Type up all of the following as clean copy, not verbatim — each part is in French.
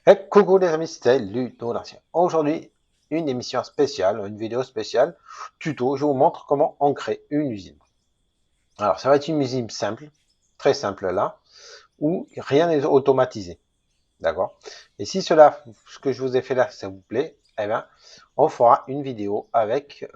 Et coucou les amis, c'est Ludo l'Ancien. Aujourd'hui, une émission spéciale, une vidéo spéciale, tuto, je vous montre comment on crée une usine. Alors, ça va être une usine simple, très simple là, où rien n'est automatisé. D'accord? Et si ce que je vous ai fait là, ça vous plaît, eh bien, on fera une vidéo avec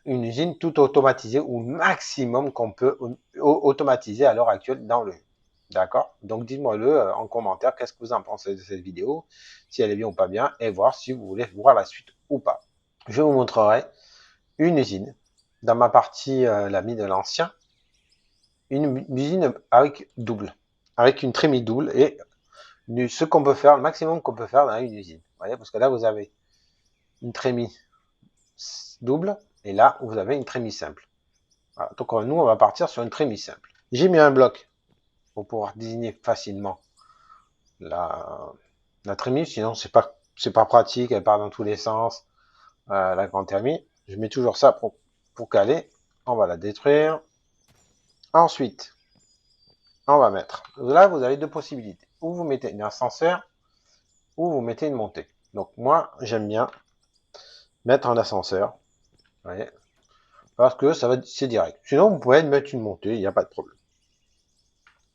une usine toute automatisée ou maximum qu'on peut automatiser à l'heure actuelle dans le jeu. D'accord? Donc dites-moi-le en commentaire, qu'est-ce que vous en pensez de cette vidéo, si elle est bien ou pas bien, et voir si vous voulez voir la suite ou pas. Je vous montrerai une usine, dans ma partie l'ami de l'ancien, une usine avec double, avec une trémie double, et ce qu'on peut faire, le maximum qu'on peut faire dans une usine. Vous voyez, parce que là vous avez une trémie double, et là vous avez une trémie simple. Voilà. Donc nous, on va partir sur une trémie simple. J'ai mis un bloc pour pouvoir désigner facilement la trémie, sinon c'est pas pratique, elle part dans tous les sens, la grande trémie. Je mets toujours ça pour caler. On va la détruire. Ensuite, on va mettre, là vous avez deux possibilités. Ou vous mettez un ascenseur, ou vous mettez une montée. Donc moi, j'aime bien mettre un ascenseur, vous voyez, parce que c'est direct. Sinon, vous pouvez mettre une montée, il n'y a pas de problème.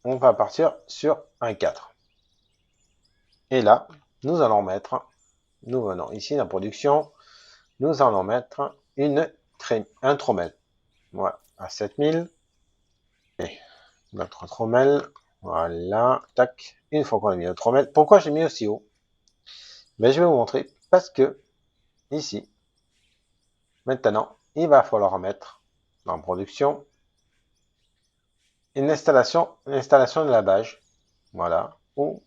On va partir sur un 4. Et là, nous allons mettre, nous venons ici la production, nous allons mettre un trommel. Voilà, à 7000. Et notre trommel, voilà, tac. Une fois qu'on a mis le trommel, pourquoi j'ai mis aussi haut? Ben, je vais vous montrer, parce que ici, maintenant, il va falloir mettre en production une installation de lavage, voilà, ou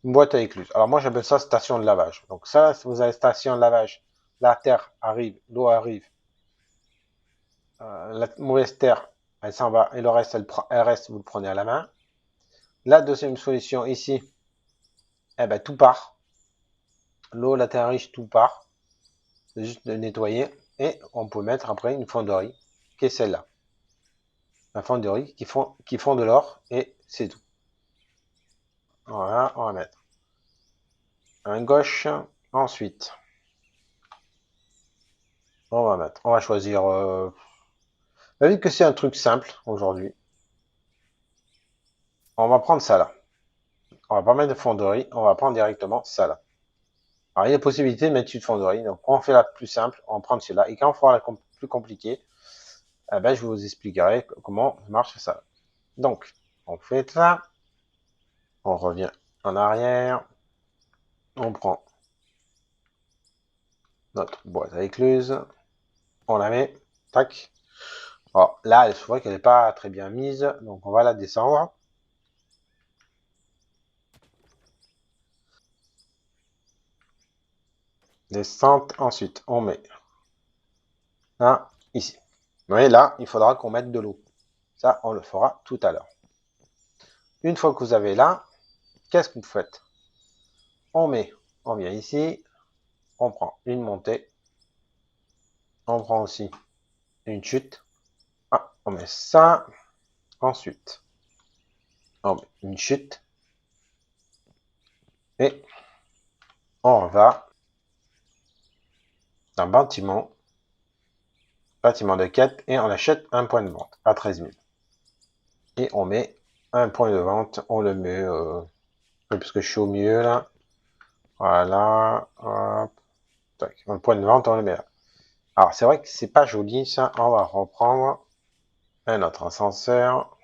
une boîte à écluses. Alors moi j'appelle ça station de lavage. Donc ça, si vous avez station de lavage, la terre arrive, l'eau arrive, la mauvaise terre, elle s'en va, et le reste, elle reste, vous le prenez à la main. La deuxième solution ici, eh ben tout part. L'eau, la terre riche, tout part. C'est juste de nettoyer. Et on peut mettre après une fonderie, qui est celle-là. La fonderie qui font de l'or, et c'est tout. Voilà, on va mettre un gauche. Ensuite, on va choisir, vu que c'est un truc simple aujourd'hui, on va prendre ça là. On va pas mettre de fonderie, on va prendre directement ça là. Alors il y a possibilité de mettre une fonderie, donc on fait la plus simple, on prend celui-là. Et quand on fera la plus compliquée, eh ben, je vous expliquerai comment marche ça. Donc, on fait ça, on revient en arrière, on prend notre boîte à écluses, on la met, tac. Alors là, je vois qu'elle n'est pas très bien mise, donc on va la descendre. Descente, ensuite on met un ici. Vous voyez là, il faudra qu'on mette de l'eau. Ça, on le fera tout à l'heure. Une fois que vous avez là, qu'est-ce que vous faites? On vient ici, on prend une montée, on prend aussi une chute. Ah, on met ça, ensuite on met une chute, et on va dans bâtiment de quête, et on achète un point de vente à 13 000. Et on met un point de vente, on le met, parce que je suis au milieu là, voilà, hop, tac. Le point de vente, on le met là. Alors c'est vrai que c'est pas joli ça, on va reprendre un autre ascenseur,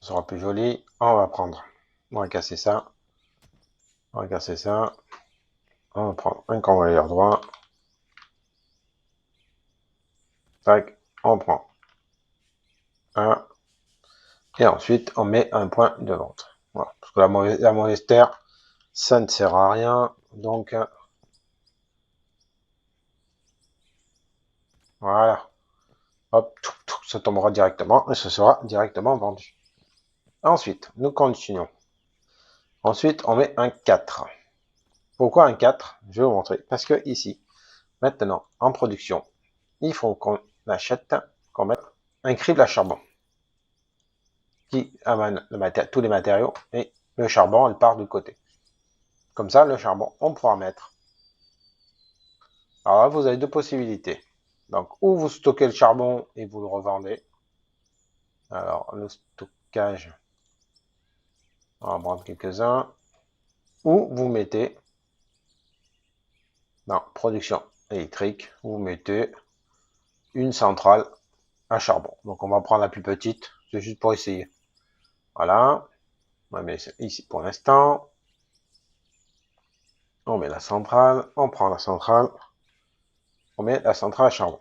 ça sera plus joli, on va prendre, on va casser ça, on va casser ça, on va prendre un convoyeur droit, tac, on prend un, et ensuite on met un point de vente. Voilà. Parce que la mauvaise terre, ça ne sert à rien, donc voilà, hop, ça tombera directement, et ce sera directement vendu. Ensuite, nous continuons. Ensuite, on met un 4. Pourquoi un 4? Je vais vous montrer. Parce que ici, maintenant, en production, il faut qu'on achète, qu'on mette un crible à charbon. qui amène tous les matériaux et le charbon, elle part de côté. Comme ça, le charbon, on pourra mettre. Alors là, vous avez deux possibilités. Donc, ou vous stockez le charbon et vous le revendez. Alors, le stockage, on va en prendre quelques-uns. Ou vous mettez dans production électrique, vous mettez une centrale à charbon. Donc, on va prendre la plus petite, c'est juste pour essayer. Voilà. On va mettre ici pour l'instant. On met la centrale, on prend la centrale. On met la centrale à charbon.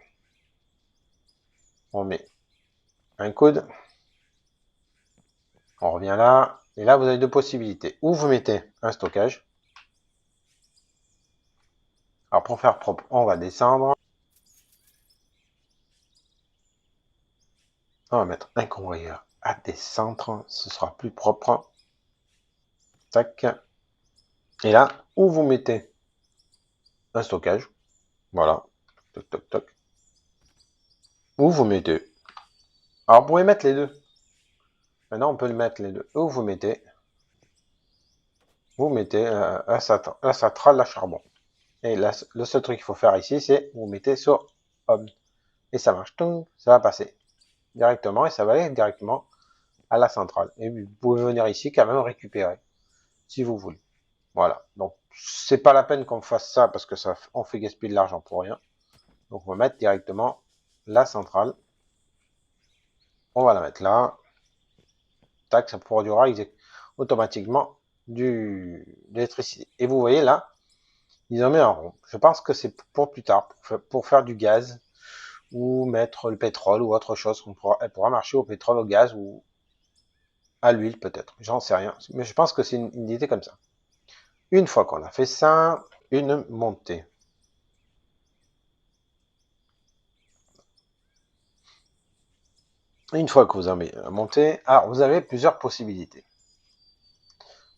On met un coude. On revient là. Et là, vous avez deux possibilités. Ou vous mettez un stockage. Alors, pour faire propre, on va descendre. On va mettre un convoyeur à descendre. Ce sera plus propre. Tac. Et là, où vous mettez un stockage. Voilà. Toc, toc, toc. Ou vous mettez. Alors, vous pouvez mettre les deux. Maintenant, on peut le mettre les deux. Où vous mettez la centrale à charbon. Et là, le seul truc qu'il faut faire ici, c'est vous mettez sur on. Et ça marche. Ça va passer directement et ça va aller directement à la centrale. Et vous pouvez venir ici quand même récupérer si vous voulez. Voilà. Donc, c'est pas la peine qu'on fasse ça parce que ça, on fait gaspiller de l'argent pour rien. Donc, on va mettre directement la centrale. On va la mettre là. Tac, ça produira automatiquement de l'électricité. Et vous voyez là, ils ont mis un rond. Je pense que c'est pour plus tard, pour faire du gaz ou mettre le pétrole ou autre chose. Elle pourra marcher au pétrole, au gaz ou à l'huile peut-être. J'en sais rien. Mais je pense que c'est une idée comme ça. Une fois qu'on a fait ça, une montée. Une fois que vous avez monté, alors vous avez plusieurs possibilités.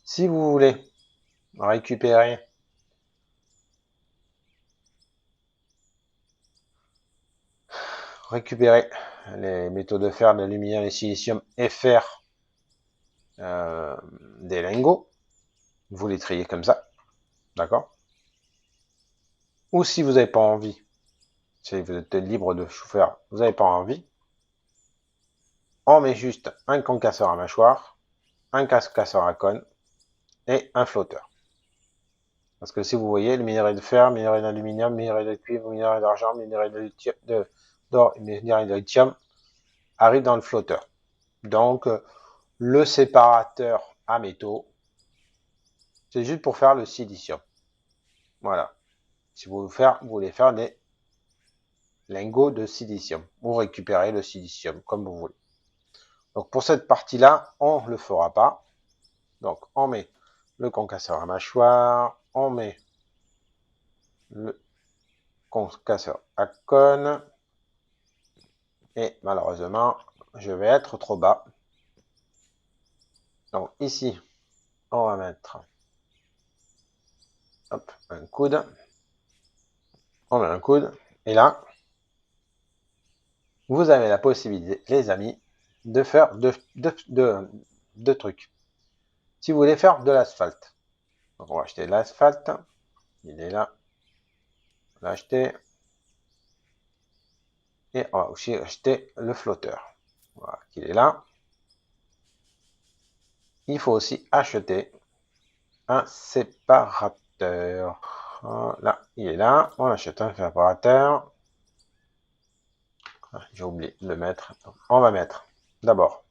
Si vous voulez récupérer les métaux de fer, de l'aluminium, les silicium et faire des lingots, vous les triez comme ça, d'accord? Ou si vous n'avez pas envie, si vous êtes libre de faire, vous n'avez pas envie, on met juste un concasseur à mâchoire, un casse-casseur à cône et un flotteur. Parce que si vous voyez, le minerai de fer, minerai d'aluminium, minerai de cuivre, minerai d'argent, minerai d'or et minerai de lithium arrivent dans le flotteur. Donc, le séparateur à métaux, c'est juste pour faire le silicium. Voilà. Si vous voulez faire des lingots de silicium, vous récupérez le silicium comme vous voulez. Donc, pour cette partie-là, on ne le fera pas. Donc, on met le concasseur à mâchoire, on met le concasseur à cône, et malheureusement, je vais être trop bas. Donc, ici, on va mettre hop, un coude. On met un coude. Et là, vous avez la possibilité, les amis, de faire deux trucs. Si vous voulez faire de l'asphalte, on va acheter l'asphalte. Il est là. On va l'acheter. Et on va aussi acheter le flotteur. Voilà, qu'il est là. Il faut aussi acheter un séparateur. Voilà, il est là. On achète un séparateur. J'ai oublié de le mettre. On va mettre d'abord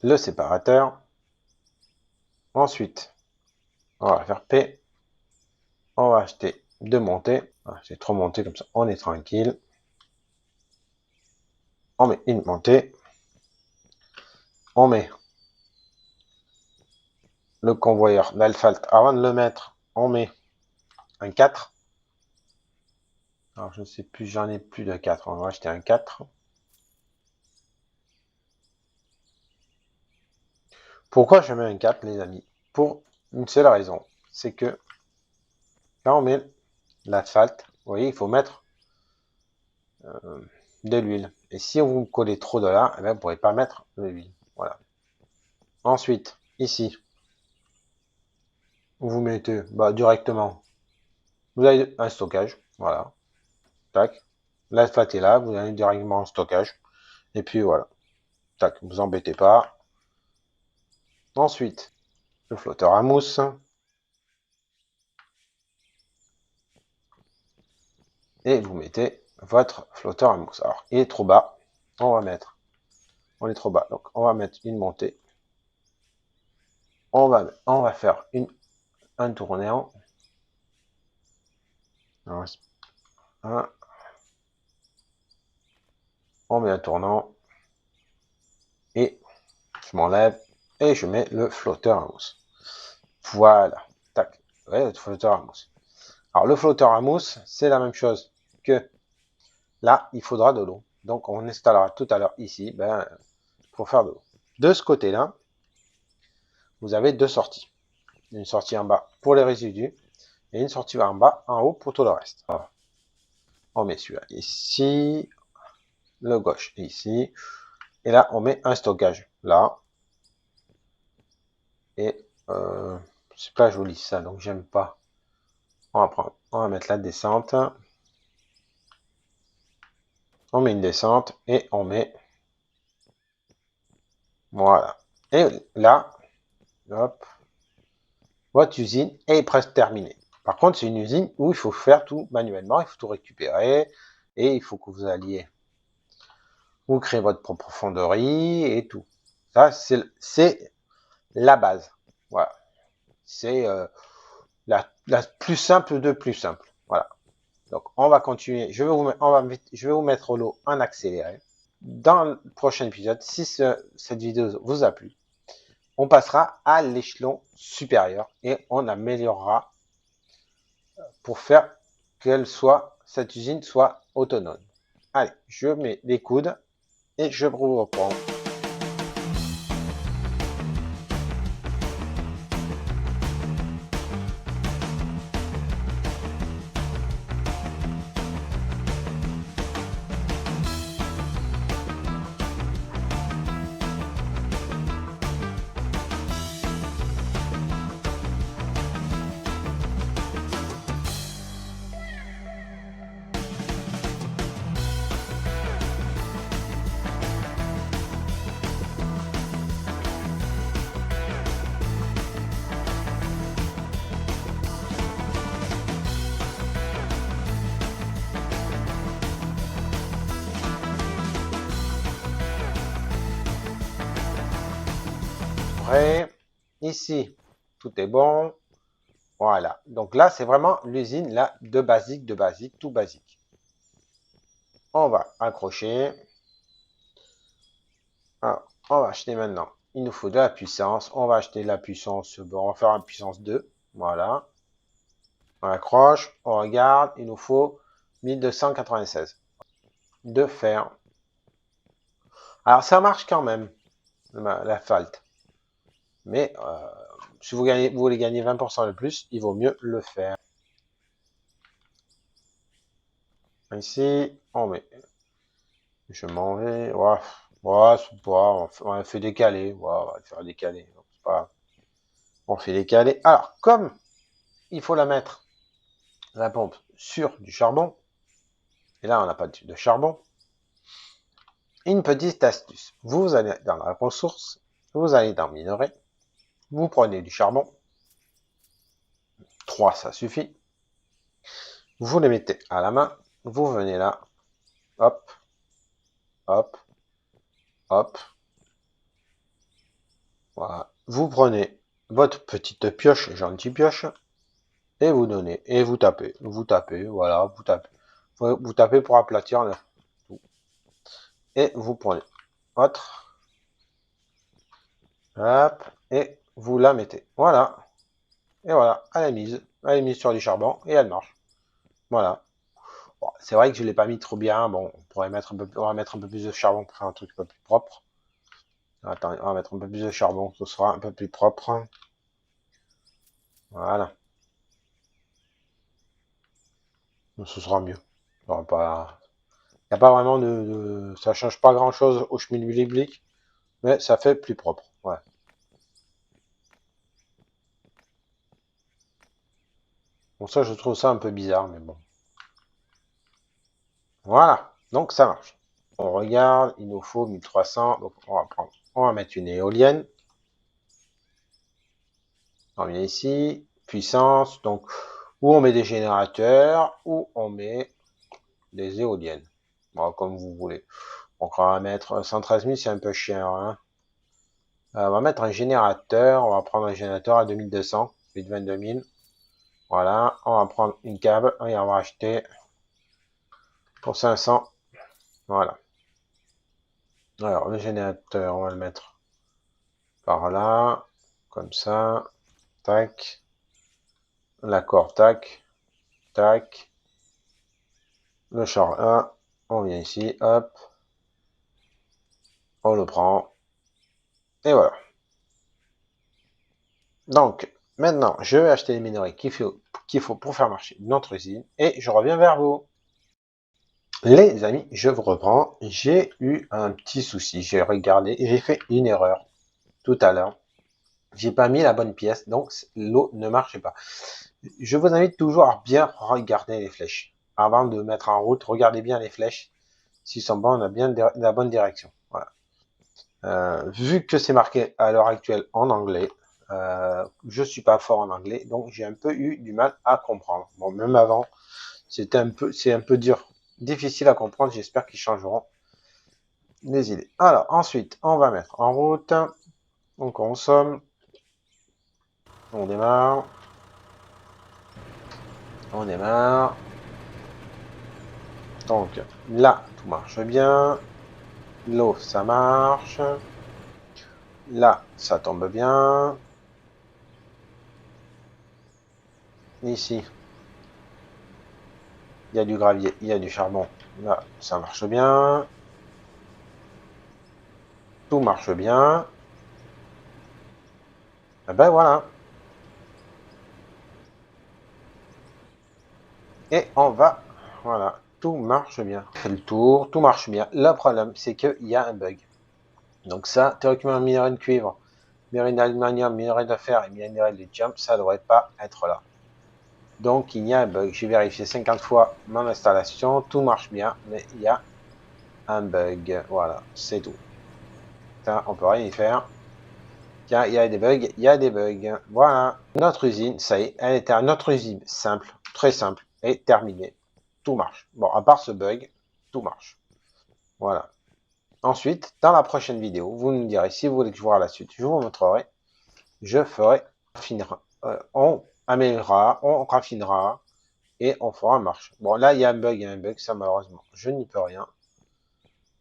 le séparateur. Ensuite, on va faire P. On va acheter deux montées. C'est trop monté comme ça. On est tranquille. On met une montée. On met le convoyeur d'asphalte. Avant de le mettre, on met un 4. Alors, je ne sais plus, j'en ai plus de 4. On va acheter un 4. Pourquoi je mets un 4, les amis? Pour une seule raison. C'est que quand on met l'asphalte, vous voyez, il faut mettre de l'huile. Et si vous collez trop de là, eh bien, vous ne pourrez pas mettre le huile. Voilà. Ensuite, ici, vous mettez directement, vous avez un stockage. Voilà. Tac. La flat est là, vous allez directement en stockage. Et puis voilà. Tac, vous embêtez pas. Ensuite, le flotteur à mousse. Et vous mettez votre flotteur à mousse. Alors, il est trop bas. On est trop bas. Donc, on va mettre une montée. On va faire un tournant. Un. On met un tournant. Et je m'enlève. Et je mets le flotteur à mousse. Voilà. Tac. Vous voyez, le flotteur à mousse. Alors, le flotteur à mousse, c'est la même chose que là, il faudra de l'eau. Donc, on installera tout à l'heure ici, pour faire de l'eau. De ce côté-là, vous avez deux sorties. Une sortie en bas pour les résidus et une sortie en bas, en haut pour tout le reste. Voilà. On met celui-là ici, le gauche ici, et là, on met un stockage là. Et c'est pas joli ça, donc j'aime pas. On va mettre la descente. On met une descente et on met, voilà. Et là, hop, votre usine est presque terminée. Par contre, c'est une usine où il faut faire tout manuellement, il faut tout récupérer et il faut que vous alliez vous créer votre propre fonderie et tout. Ça, c'est la base. Voilà. C'est la plus simple de plus simple. Voilà. Donc, on va continuer. Je vais vous mettre l'eau en accéléré. Dans le prochain épisode, si cette vidéo vous a plu, on passera à l'échelon supérieur et on améliorera pour faire que cette usine soit autonome. Allez, je mets les coudes et je vous reprends. Prêt. Ici, tout est bon. Voilà. Donc là, c'est vraiment l'usine là de basique, tout basique. On va accrocher. Alors, on va acheter maintenant. Il nous faut de la puissance. On va acheter la puissance. Bon, on va faire une puissance 2. Voilà. On accroche. On regarde. Il nous faut 1296 de fer. Alors, ça marche quand même, la falte. Mais si vous voulez gagner 20% de plus, il vaut mieux le faire. Ici, on met. Je m'en vais. Ouais, c'est pas. On va faire décaler. Ouais, on va le faire décaler. On fait décaler. Alors, comme il faut la mettre, la pompe, sur du charbon, et là, on n'a pas de charbon, une petite astuce. Vous allez dans la ressource, vous allez dans minerai, vous prenez du charbon, 3 ça suffit, vous les mettez à la main, vous venez là, hop, hop, hop, voilà. Vous prenez votre petite pioche, gentille pioche, et vous donnez, et vous tapez, voilà, vous tapez. Vous tapez pour aplatir le tout. Et vous prenez votre, hop, et vous la mettez. Voilà. Et voilà, elle est mise sur du charbon, et elle marche. Voilà. Bon, c'est vrai que je ne l'ai pas mis trop bien. Bon, on va mettre un peu plus de charbon pour faire un truc un peu plus propre. Attends, on va mettre un peu plus de charbon, ce sera un peu plus propre. Voilà. Ce sera mieux. On va pas. n'y a pas vraiment ça change pas grand chose au schmilblick, mais ça fait plus propre. Ouais. Bon, ça, je trouve ça un peu bizarre, mais bon. Voilà, donc ça marche. On regarde, il nous faut 1300, donc on va mettre une éolienne. On vient ici, puissance, donc où on met des générateurs, ou on met des éoliennes. Bon, comme vous voulez. Donc on va mettre 113 000, c'est un peu cher. Hein. On va mettre un générateur, on va prendre un générateur à 2200, 22 000. Voilà, on va prendre une câble et on va acheter pour 500. Voilà. Alors le générateur, on va le mettre par là, comme ça, tac, l'accord, tac, tac, le char 1, on vient ici, hop, on le prend, et voilà. Donc, maintenant, je vais acheter les minerais qu'il faut pour faire marcher notre usine, et je reviens vers vous. Les amis, je vous reprends, j'ai eu un petit souci, j'ai regardé, j'ai fait une erreur tout à l'heure. J'ai pas mis la bonne pièce, donc l'eau ne marchait pas. Je vous invite toujours à bien regarder les flèches. Avant de mettre en route, regardez bien les flèches. S'ils sont bons, on a bien la bonne direction. Voilà. Vu que c'est marqué à l'heure actuelle en anglais, je suis pas fort en anglais, donc j'ai un peu eu du mal à comprendre. Bon, même avant, c'est un peu dur, difficile à comprendre. J'espère qu'ils changeront les idées. Alors ensuite, on va mettre en route. On consomme. On démarre. On démarre. Donc là, tout marche bien. L'eau, ça marche. Là, ça tombe bien. Ici, il y a du gravier, il y a du charbon. Là, ça marche bien. Tout marche bien. Et ben voilà. Et on va, voilà, tout marche bien. On fait le tour, tout marche bien. Le problème, c'est qu'il y a un bug. Donc ça, théoriquement, minerai de cuivre, minerai d'aluminium, minerai de fer et minerai de lithium, ça ne devrait pas être là. Donc il y a un bug. J'ai vérifié 50 fois mon installation, tout marche bien, mais il y a un bug. Voilà, c'est tout. Ça, on peut rien y faire. Tiens, il y a des bugs, il y a des bugs. Voilà. Notre usine, ça y est, elle était à notre usine simple, très simple, et terminée. Tout marche. Bon, à part ce bug, tout marche. Voilà. Ensuite, dans la prochaine vidéo, vous me direz si vous voulez que je vois la suite, je vous montrerai. Je ferai, on améliorera, on raffinera, et on fera marche. Bon, là, il y a un bug, ça malheureusement, je n'y peux rien.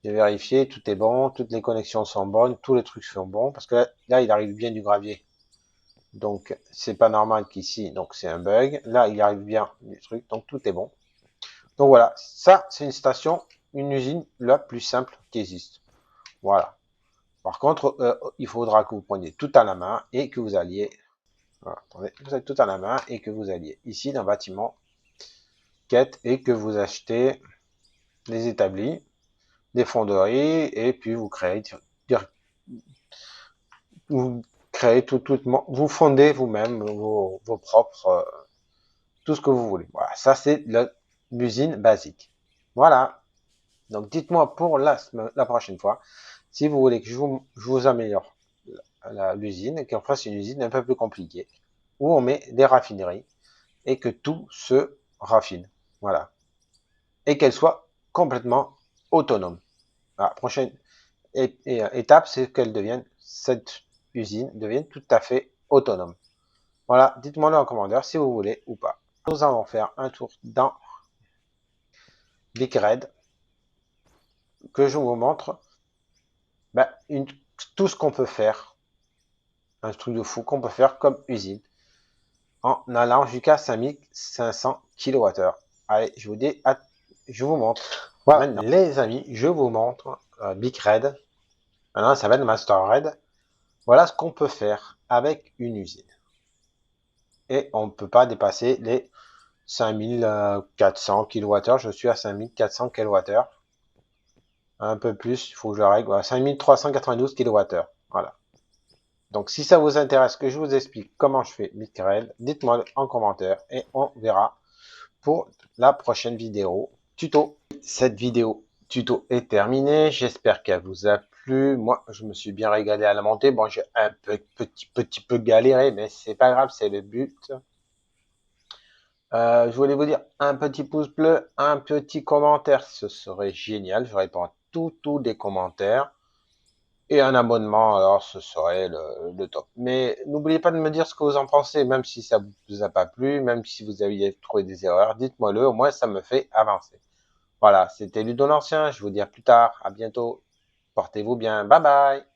J'ai vérifié, tout est bon, toutes les connexions sont bonnes, tous les trucs sont bons, parce que là il arrive bien du gravier. Donc, c'est pas normal qu'ici, donc c'est un bug. Là, il arrive bien du truc, donc tout est bon. Donc voilà, ça, c'est une station, une usine la plus simple qui existe. Voilà. Par contre, il faudra que vous preniez tout à la main et que vous alliez, voilà, attendez, vous avez tout à la main et que vous alliez ici dans le bâtiment quête et que vous achetez les établis, des fonderies et puis vous créez vous fondez vous-même vos propres tout ce que vous voulez. Voilà, ça c'est l'usine basique. Voilà. Donc dites-moi pour la prochaine fois si vous voulez que je vous améliore l'usine et qu'on fasse une usine un peu plus compliquée où on met des raffineries et que tout se raffine. Voilà. Et qu'elle soit complètement autonome. La prochaine étape, c'est qu'elle devienne, cette usine devienne tout à fait autonome. Voilà, dites-moi en commentaire si vous voulez ou pas. Nous allons faire un tour dans BigRed, que je vous montre tout ce qu'on peut faire, un truc de fou qu'on peut faire comme usine, en allant jusqu'à 5500 kWh. Allez, je vous dis, je vous montre. Voilà, maintenant, les amis, je vous montre BigRed. Maintenant, ça va être MasterRed. Voilà ce qu'on peut faire avec une usine. Et on ne peut pas dépasser les 5400 kWh. Je suis à 5400 kWh. Un peu plus, il faut que je le règle. Voilà, 5392 kWh. Voilà. Donc, si ça vous intéresse que je vous explique comment je fais Micrel, dites-moi en commentaire et on verra pour la prochaine vidéo tuto. Cette vidéo tuto est terminée. J'espère qu'elle vous a plu. Moi, je me suis bien régalé à la monter. Bon, j'ai un petit peu galéré, mais c'est pas grave, c'est le but. Je voulais vous dire un petit pouce bleu, un petit commentaire, ce serait génial. Je réponds à tous les commentaires. Et un abonnement, alors ce serait le top. Mais n'oubliez pas de me dire ce que vous en pensez, même si ça vous a pas plu, même si vous avez trouvé des erreurs, dites-moi le, au moins ça me fait avancer. Voilà, c'était Ludo l'Ancien, je vous dis à plus tard, à bientôt, portez-vous bien, bye bye.